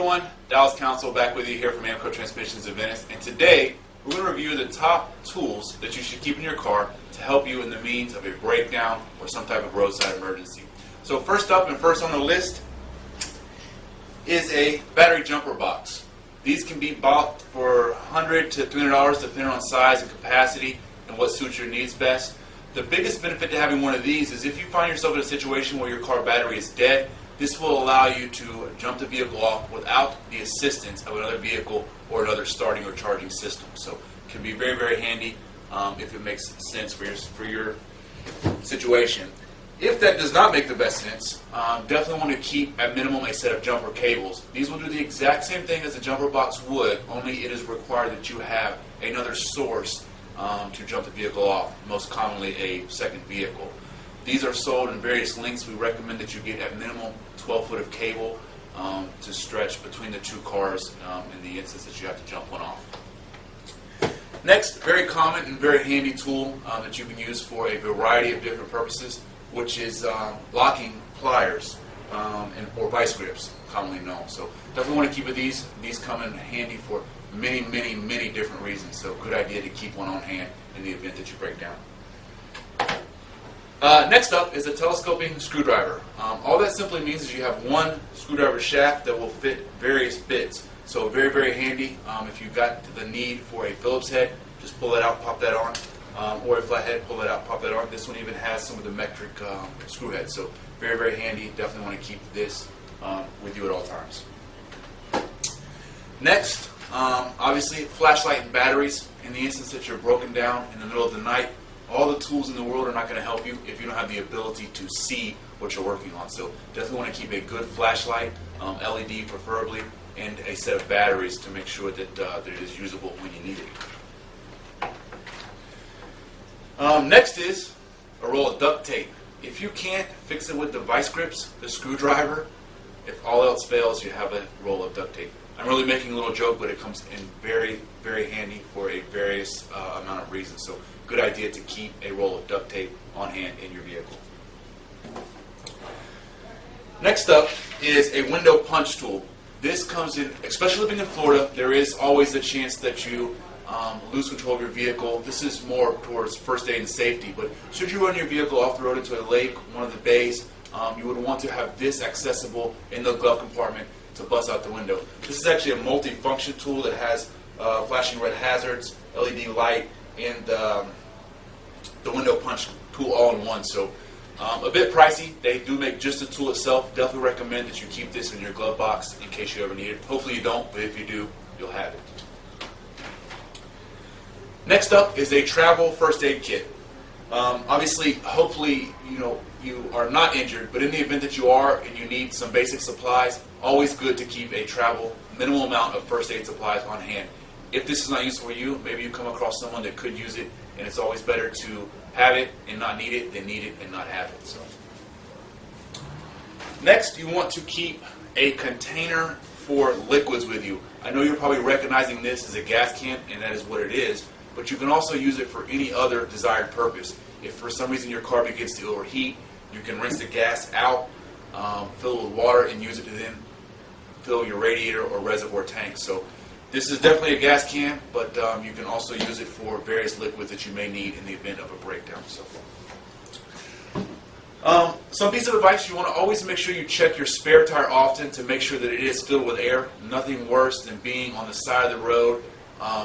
everyone, Dallas Council back with you here from AAMCO Transmissions of Venice, and today we're going to review the top tools that you should keep in your car to help you in the means of a breakdown or some type of roadside emergency. So first up and first on the list is a battery jumper box. These can be bought for $100 to $300 depending on size and capacity and what suits your needs best. The biggest benefit to having one of these is if you find yourself in a situation where your car battery is dead, this will allow you to jump the vehicle off without the assistance of another vehicle or another starting or charging system. So it can be very, very handy if it makes sense for your situation. If that does not make the best sense, definitely want to keep at minimum a set of jumper cables. These will do the exact same thing as a jumper box would, only it is required that you have another source to jump the vehicle off, most commonly a second vehicle. These are sold in various lengths. We recommend that you get at minimum 12 foot of cable to stretch between the two cars in the instance that you have to jump one off. Next, very common and very handy tool that you can use for a variety of different purposes, which is locking pliers or vice grips, commonly known. So definitely want to keep with these. These come in handy for many, many, many different reasons. So good idea to keep one on hand in the event that you break down. Next up is a telescoping screwdriver. All that simply means is you have one screwdriver shaft that will fit various bits. So very, very handy. If you've got the need for a Phillips head, just pull that out, pop that on. Or a flat head, pull that out, pop that on. This one even has some of the metric screw heads. So very, very handy. Definitely want to keep this with you at all times. Next, obviously, flashlight and batteries. In the instance that you're broken down in the middle of the night, all the tools in the world are not going to help you if you don't have the ability to see what you're working on. So definitely want to keep a good flashlight, LED preferably, and a set of batteries to make sure that, that it is usable when you need it. Next is a roll of duct tape. If you can't fix it with the vice grips, the screwdriver, if all else fails, you have a roll of duct tape. I'm really making a little joke, but it comes in very, very handy for a various amount of reasons. So good idea to keep a roll of duct tape on hand in your vehicle. Next up is a window punch tool. This comes in, especially living in Florida, there is always a chance that you lose control of your vehicle. This is more towards first aid and safety, but should you run your vehicle off the road into a lake, one of the bays, you would want to have this accessible in the glove compartment to bust out the window. This is actually a multi-function tool that has flashing red hazards, LED light, and the window punch tool all in one. So a bit pricey. They do make just the tool itself. Definitely recommend that you keep this in your glove box in case you ever need it. Hopefully you don't, but if you do, you'll have it. Next up is a travel first aid kit. Obviously, hopefully, you are not injured, but in the event that you are and you need some basic supplies, always good to keep a travel minimal amount of first aid supplies on hand. If this is not useful for you, maybe you come across someone that could use it, and it's always better to have it and not need it than need it and not have it. So, next, you want to keep a container for liquids with you. I know you're probably recognizing this as a gas can, and that is what it is, but you can also use it for any other desired purpose. If for some reason your car begins to overheat, you can rinse the gas out, fill it with water, and use it to then fill your radiator or reservoir tank. So this is definitely a gas can, but you can also use it for various liquids that you may need in the event of a breakdown. So, some piece of advice, you want to always make sure you check your spare tire often to make sure that it is filled with air. Nothing worse than being on the side of the road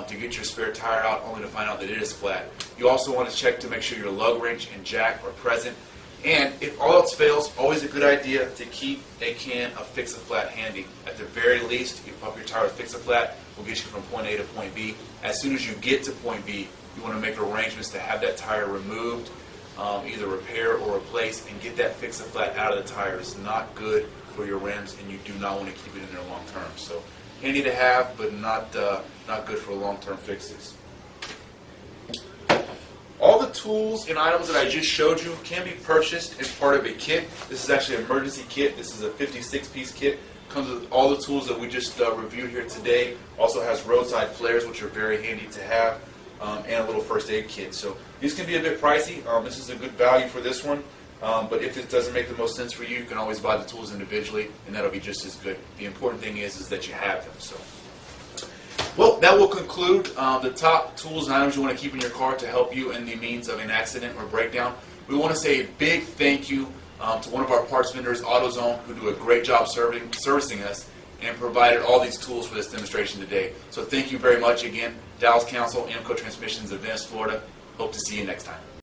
to get your spare tire out only to find out that it is flat. You also want to check to make sure your lug wrench and jack are present. And if all else fails, always a good idea to keep a can of Fix-A-Flat handy. At the very least, you pump your tire with Fix-A-Flat, will get you from point A to point B. As soon as you get to point B, you want to make arrangements to have that tire removed, either repair or replace, and get that Fix-A-Flat out of the tire. It's not good for your rims, and you do not want to keep it in there long term. So handy to have, but not good for long-term fixes. All the tools and items that I just showed you can be purchased as part of a kit. This is actually an emergency kit. This is a 56-piece kit. Comes with all the tools that we just reviewed here today. Also has roadside flares, which are very handy to have, and a little first aid kit. So these can be a bit pricey. This is a good value for this one. But if it doesn't make the most sense for you, you can always buy the tools individually, and that'll be just as good. The important thing is that you have them. So, well, that will conclude the top tools and items you want to keep in your car to help you in the means of an accident or breakdown. We want to say a big thank you to one of our parts vendors, AutoZone, who do a great job servicing us and provided all these tools for this demonstration today. So thank you very much again, Dallas Council, AAMCO Transmissions of Venice, Florida. Hope to see you next time.